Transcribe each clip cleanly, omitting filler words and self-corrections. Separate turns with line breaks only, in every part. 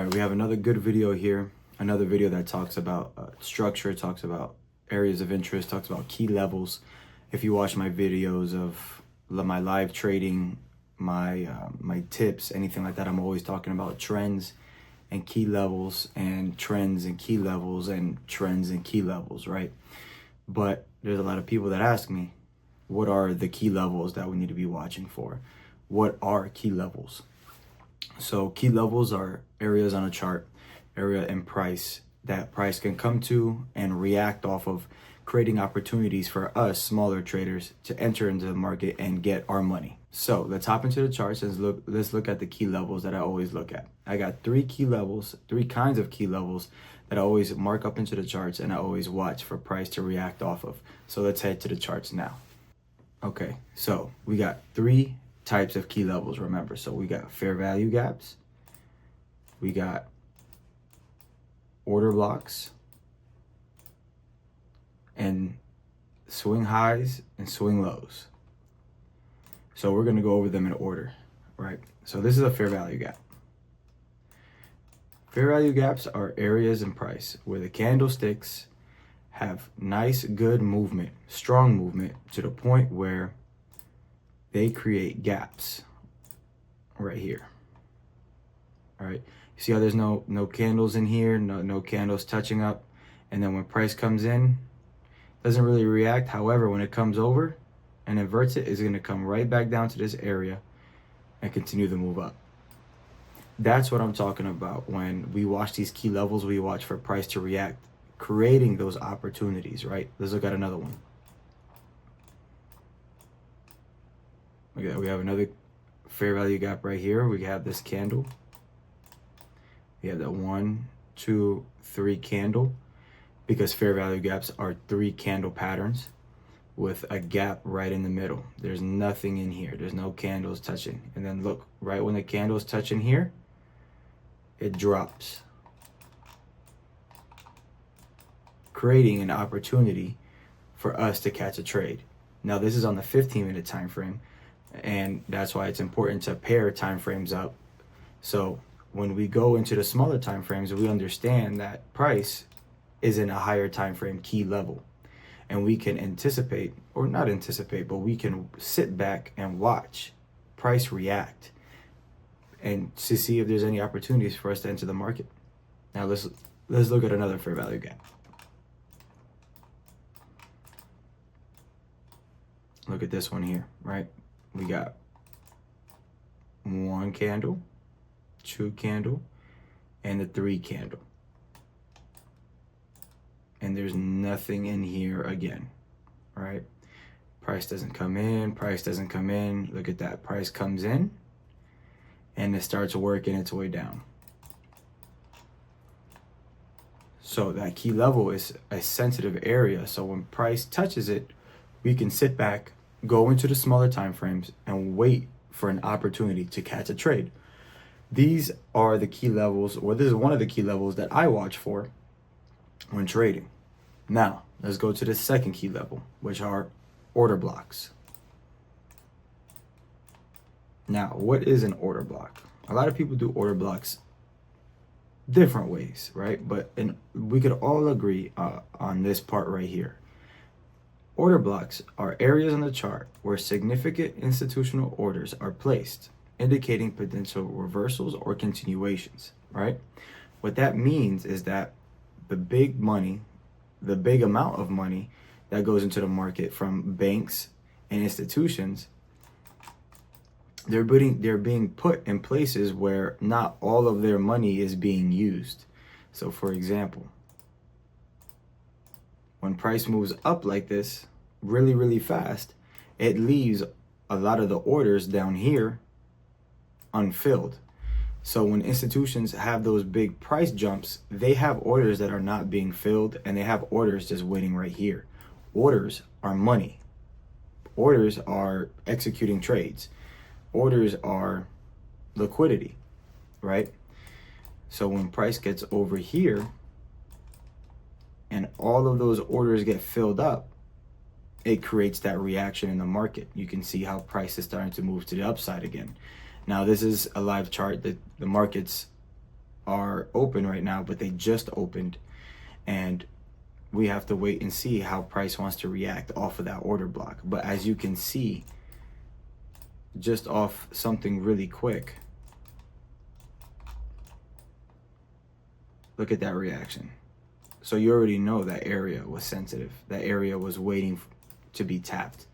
All right, we have another good video here. Another video that talks about structure, talks about areas of interest, talks about key levels. If you watch my videos of my live trading, my tips, anything like that, I'm always talking about trends and key levels and trends and key levels and trends and key levels, right? But there's a lot of people that ask me, what are the key levels that we need to be watching for? What are key levels? So key levels are areas on a chart, area and price that price can come to and react off of, creating opportunities for us smaller traders to enter into the market and get our money. So let's hop into the charts and let's look at the key levels that I always look at. I got three kinds of key levels that I always mark up into the charts and I always watch for price to react off of. So let's head to the charts now. Okay, so we got three types of key levels, remember. So we got fair value gaps, we got order blocks, and swing highs and swing lows. So we're going to go over them in order, right? So this is a fair value gap. Fair value gaps are areas in price where the candlesticks have nice, good movement, strong movement to the point where they create gaps right here. All right. You see how there's no candles in here, no candles touching up. And then when price comes in, doesn't really react. However, when it comes over and inverts it, it's going to come right back down to this area and continue to move up. That's what I'm talking about when we watch these key levels. We watch for price to react, creating those opportunities, right? Let's look at another one. Okay, we have another fair value gap right here. We have this candle. We have that 1, 2, 3 candle, because fair value gaps are 3 candle patterns with a gap right in the middle. There's nothing in here. There's no candles touching. And then look, right when the candles touch in here, it drops, creating an opportunity for us to catch a trade. Now this is on the 15-minute time frame, and that's why it's important to pair time frames up. So when we go into the smaller time frames, we understand that price is in a higher time frame key level, and we can anticipate, or not anticipate, but we can sit back and watch price react and to see if there's any opportunities for us to enter the market. Now let's look at another fair value gap. Look at this one here, right? We got 1 candle, 2 candle, and the 3 candle. And there's nothing in here again, right? Price doesn't come in, price doesn't come in. Look at that, price comes in and it starts working its way down. So that key level is a sensitive area. So when price touches it, we can sit back, go into the smaller time frames and wait for an opportunity to catch a trade. These are the key levels, or this is one of the key levels that I watch for when trading. Now, let's go to the second key level, which are order blocks. Now, what is an order block? A lot of people do order blocks different ways, right? But we could all agree on this part right here. Order blocks are areas on the chart where significant institutional orders are placed, indicating potential reversals or continuations, right? What that means is that the big money, the big amount of money that goes into the market from banks and institutions, they're being put in places where not all of their money is being used. So for example, when price moves up like this really, really fast, it leaves a lot of the orders down here unfilled. So when institutions have those big price jumps, they have orders that are not being filled, and they have orders just waiting right here. Orders are money. Orders are executing trades. Orders are liquidity, right? So when price gets over here and all of those orders get filled up, it creates that reaction in the market. You can see how price is starting to move to the upside again. Now, this is a live chart that the markets are are open right now, but they just opened, and we have to wait and see how price wants to react off of that order block. But as you can see, just off something really quick, look at that reaction. So you already know that area was sensitive. That area was waiting to be tapped.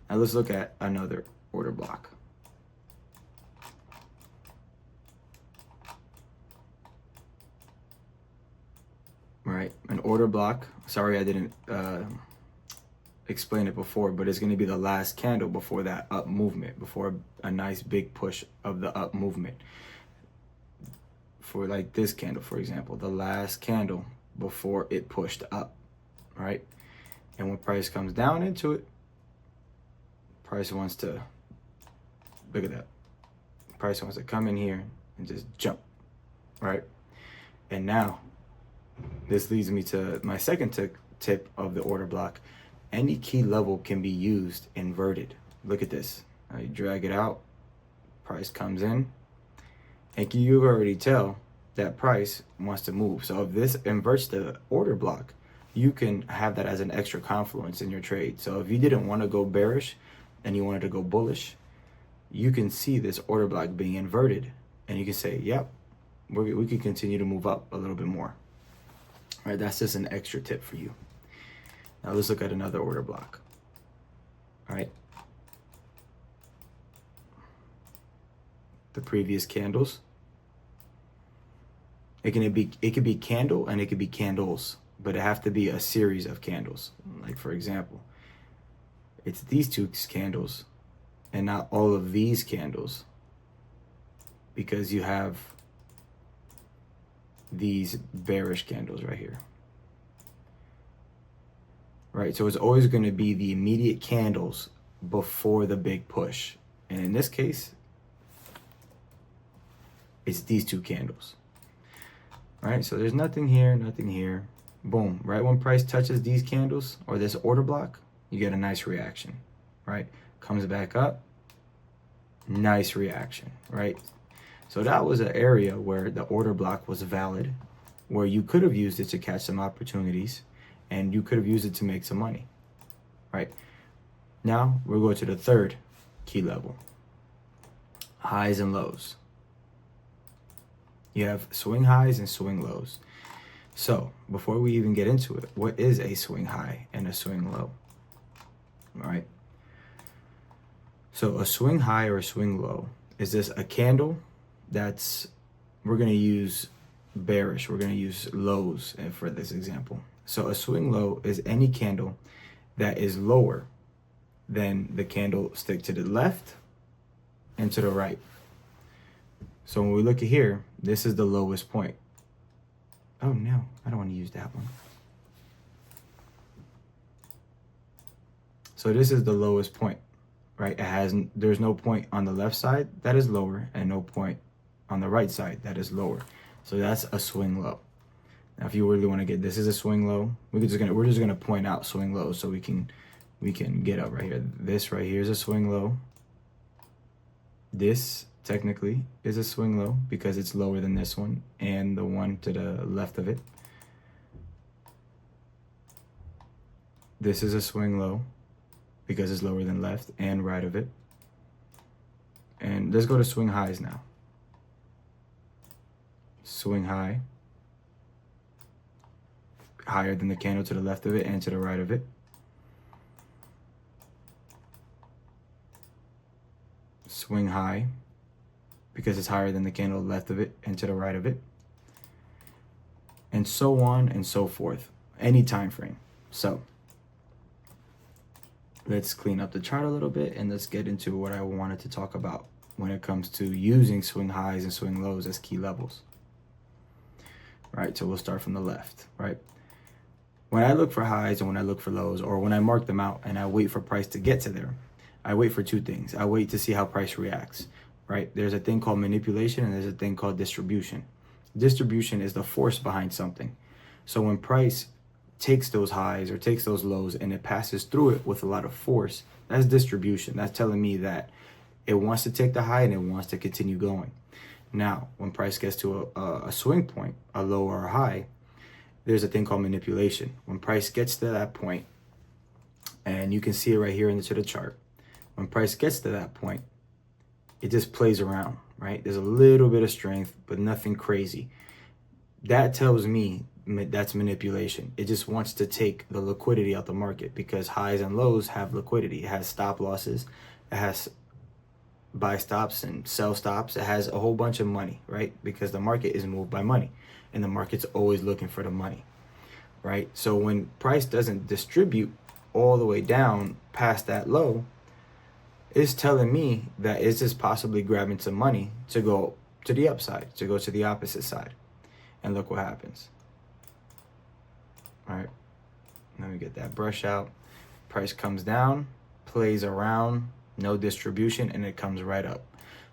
Now let's look at another order block. Right, an order block. Sorry, I didn't explain it before, but it's going to be the last candle before that up movement, before a nice big push of the up movement. For like this candle, for example, the last candle before it pushed up, right? And when price comes down into it, price wants to, look at that. Price wants to come in here and just jump, right? And now, this leads me to my second tip of the order block. Any key level can be used inverted. Look at this. Now you drag it out, price comes in, and you already tell that price wants to move. So if this inverts the order block, you can have that as an extra confluence in your trade. So if you didn't want to go bearish and you wanted to go bullish, you can see this order block being inverted, and you can say, yep, we can continue to move up a little bit more. All right, that's just an extra tip for you. Now let's look at another order block. All right. The previous candles. It could be candle and it could be candles, but it have to be a series of candles. Like for example, it's these two candles and not all of these candles, because you have these bearish candles right here. Right, so it's always going to be the immediate candles before the big push. And in this case, it's these two candles. Right, so there's nothing here, nothing here. Boom, right when price touches these candles or this order block, you get a nice reaction, right? Comes back up, nice reaction, right? So that was an area where the order block was valid, where you could have used it to catch some opportunities, and you could have used it to make some money, right? Now we'll go to the third key level, highs and lows. You have swing highs and swing lows. So before we even get into it, what is a swing high and a swing low? All right. So a swing high or a swing low is this a candle that's, we're going to use bearish. We're going to use lows for this example. So a swing low is any candle that is lower than the candlestick to the left and to the right. So when we look at here, this is the lowest point. Oh no, I don't want to use that one. So this is the lowest point, right? There's no point on the left side that is lower and no point on the right side that is lower. So that's a swing low. Now, if you really want to get, this is a swing low. We're just gonna point out swing lows so we can get up right here. This right here is a swing low. This technically is a swing low because it's lower than this one and the one to the left of it. This is a swing low because it's lower than left and right of it. And let's go to swing highs now. Swing high, higher than the candle to the left of it and to the right of it. Swing high, because it's higher than the candle left of it and to the right of it, and so on and so forth, any time frame. So let's clean up the chart a little bit and let's get into what I wanted to talk about when it comes to using swing highs and swing lows as key levels. Right, so we'll start from the left, right? When I look for highs and when I look for lows, or when I mark them out and I wait for price to get to there, I wait for two things. I wait to see how price reacts. Right? There's a thing called manipulation and there's a thing called distribution. Distribution is the force behind something. So when price takes those highs or takes those lows and it passes through it with a lot of force, that's distribution. That's telling me that it wants to take the high and it wants to continue going. Now, when price gets to a swing point, a low or a high, there's a thing called manipulation. When price gets to that point, and you can see it right here into the chart, when price gets to that point, it just plays around, right? There's a little bit of strength, but nothing crazy. That tells me that's manipulation. It just wants to take the liquidity out the market, because highs and lows have liquidity. It has stop losses. It has buy stops and sell stops. It has a whole bunch of money, right? Because the market is moved by money, and the market's always looking for the money, right? So when price doesn't distribute all the way down past that low, it's telling me that it's just possibly grabbing some money to go to the upside, to go to the opposite side. And look what happens. All right, let me get that brush out. Price comes down, plays around, no distribution, and it comes right up.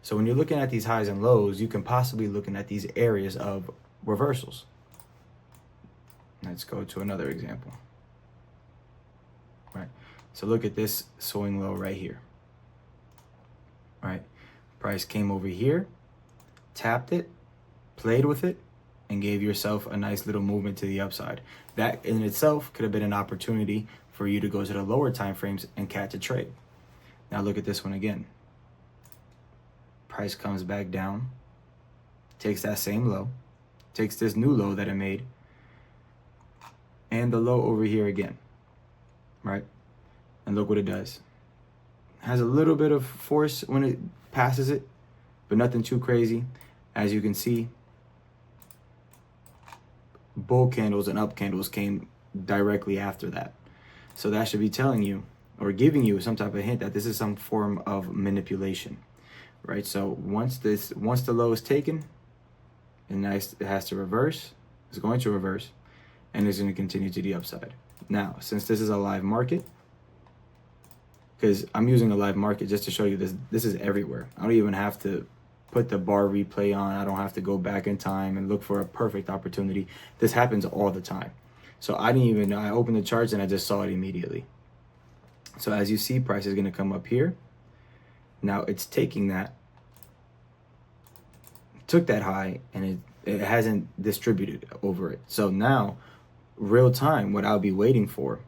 So when you're looking at these highs and lows, you can possibly looking at these areas of reversals. Let's go to another example. Right, so look at this swing low right here. Right, price came over here, tapped it, played with it, and gave yourself a nice little movement to the upside. That in itself could have been an opportunity for you to go to the lower time frames and catch a trade. Now look at this one again. Price comes back down, takes that same low, takes this new low that it made, and the low over here again, right? And look what it does. Has a little bit of force when it passes it, but nothing too crazy. As you can see, bull candles and up candles came directly after that. So that should be telling you or giving you some type of hint that this is some form of manipulation, right? So once the low is taken, and it has to reverse, it's going to reverse, and it's going to continue to the upside. Now, since this is a live market, because I'm using a live market just to show you this is everywhere. I don't even have to put the bar replay on. I don't have to go back in time and look for a perfect opportunity. This happens all the time. So I didn't even know. I opened the charts and I just saw it immediately. So as you see, price is going to come up here. Now it's taking that, took that high, and it hasn't distributed over it. So now, real time, what I'll be waiting for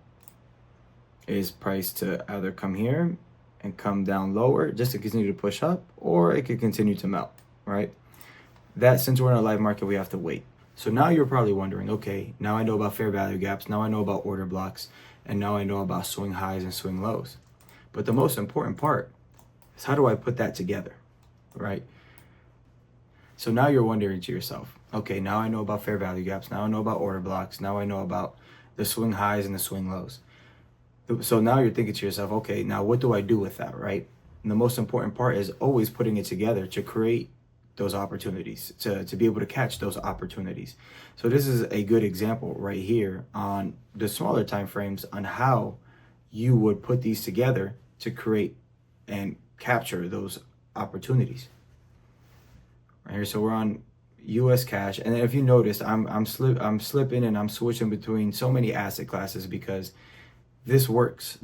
is price to either come here and come down lower just to continue to push up, or it could continue to melt, right? That, since we're in a live market, we have to wait. So now you're probably wondering, okay, now I know about fair value gaps, now I know about order blocks, and now I know about swing highs and swing lows. But the most important part is, how do I put that together, right? So now you're wondering to yourself, okay, now I know about fair value gaps, now I know about order blocks, now I know about the swing highs and the swing lows. So now you're thinking to yourself, okay, now what do I do with that, right? And the most important part is always putting it together to create those opportunities, to be able to catch those opportunities. So this is a good example right here on the smaller time frames on how you would put these together to create and capture those opportunities. Right here, so we're on US cash, and if you notice, I'm slipping and I'm switching between so many asset classes because this works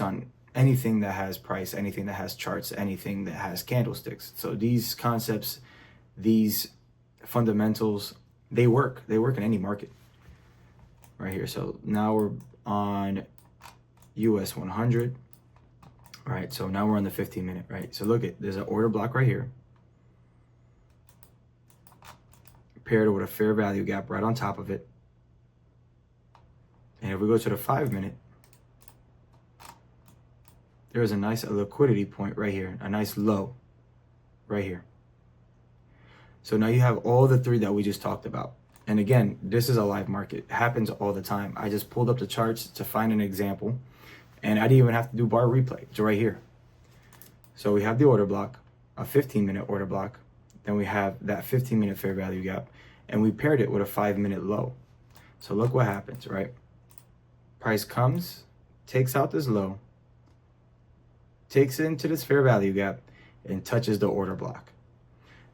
on anything that has price, anything that has charts, anything that has candlesticks. So these concepts, these fundamentals, they work in any market right here. So now we're on US 100. All right, so now we're on the 15-minute, right? So look at, there's an order block right here, paired with a fair value gap right on top of it. And if we go to the 5-minute, there's a nice liquidity point right here, a nice low right here. So now you have all the three that we just talked about. And again, this is a live market. It happens all the time. I just pulled up the charts to find an example, and I didn't even have to do bar replay. It's right here. So we have the order block, a 15-minute order block. Then we have that 15-minute fair value gap, and we paired it with a 5-minute low. So look what happens, right? Price comes, takes out this low, takes it into this fair value gap, and touches the order block.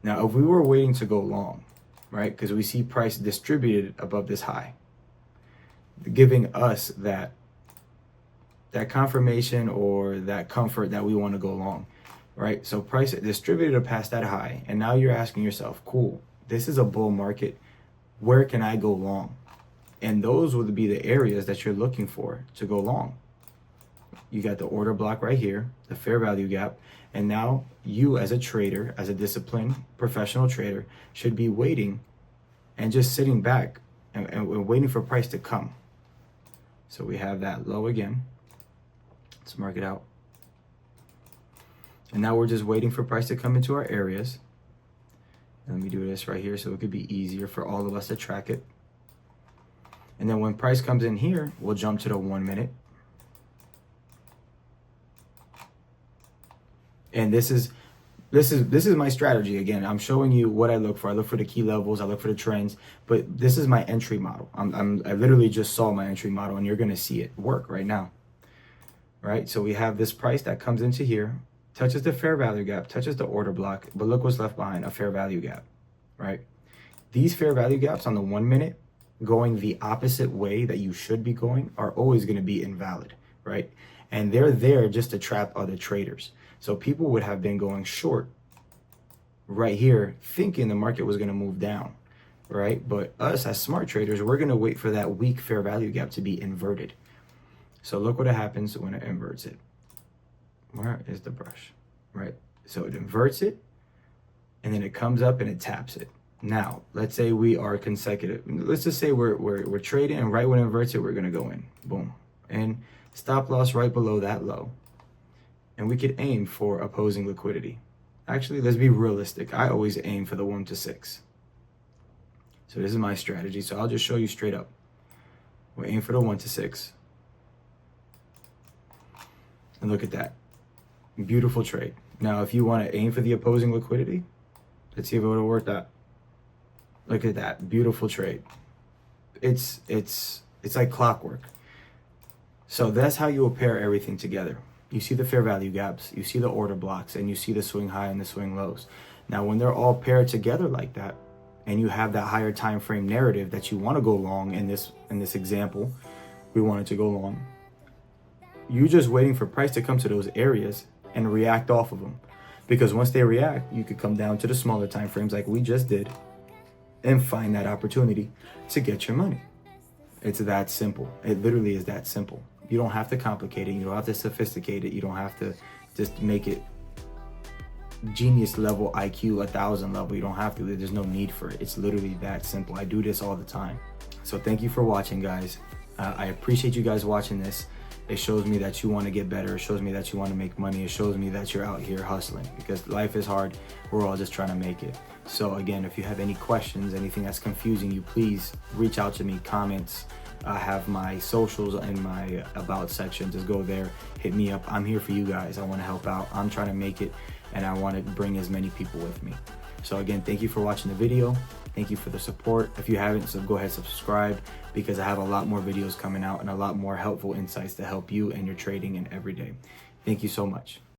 Now, if we were waiting to go long, right, because we see price distributed above this high, giving us that confirmation or that comfort that we want to go long. right? So price distributed past that high, and now you're asking yourself, cool, this is a bull market. Where can I go long? And those would be the areas that you're looking for to go long. You got the order block right here, the fair value gap. And now you as a trader, as a disciplined professional trader, should be waiting and just sitting back and waiting for price to come. So we have that low again. Let's mark it out. And now we're just waiting for price to come into our areas. Let me do this right here so it could be easier for all of us to track it. And then when price comes in here, we'll jump to the 1 minute. And this is my strategy. Again, I'm showing you what I look for. I look for the key levels, I look for the trends, but this is my entry model. I literally just saw my entry model, and you're gonna see it work right now. Right? So we have this price that comes into here, touches the fair value gap, touches the order block, but look what's left behind, a fair value gap, right? These fair value gaps on the 1 minute going the opposite way that you should be going are always gonna be invalid, right? And they're there just to trap other traders. So people would have been going short right here, thinking the market was gonna move down, right? But us as smart traders, we're gonna wait for that weak fair value gap to be inverted. So look what happens when it inverts it. Where is the brush, right? So it inverts it, and then it comes up and it taps it. Now, let's say we are consecutive. Let's just say we're trading, and right when it inverts it, we're gonna go in, boom. And stop loss right below that low. And we could aim for opposing liquidity. Actually, let's be realistic. I always aim for the 1 to 6. So this is my strategy. So I'll just show you straight up. We aim for the 1 to 6. And look at that. Beautiful trade. Now, if you want to aim for the opposing liquidity, let's see if it would have worked out. Look at that. Beautiful trade. It's like clockwork. So that's how you will pair everything together. You see the fair value gaps, you see the order blocks, and you see the swing high and the swing lows. Now, when they're all paired together like that, and you have that higher time frame narrative that you want to go long in this example, we wanted to go long. You're just waiting for price to come to those areas and react off of them. Because once they react, you could come down to the smaller time frames like we just did and find that opportunity to get your money. It's that simple. It literally is that simple. You don't have to complicate it. You don't have to sophisticate it. You don't have to just make it genius level IQ 1000 level. You don't have to. There's no need for it. It's literally that simple. I do this all the time. So thank you for watching, guys. I appreciate you guys watching this. It shows me that you want to get better. It shows me that you want to make money. It shows me that you're out here hustling, because life is hard. We're all just trying to make it. So again, if you have any questions, anything that's confusing you, please reach out to me, comments. I have my socials in my about section. Just go there, hit me up. I'm here for you guys. I want to help out. I'm trying to make it, and I want to bring as many people with me. So again, thank you for watching the video. Thank you for the support. If you haven't, so go ahead, subscribe, because I have a lot more videos coming out and a lot more helpful insights to help you and your trading and every day. Thank you so much.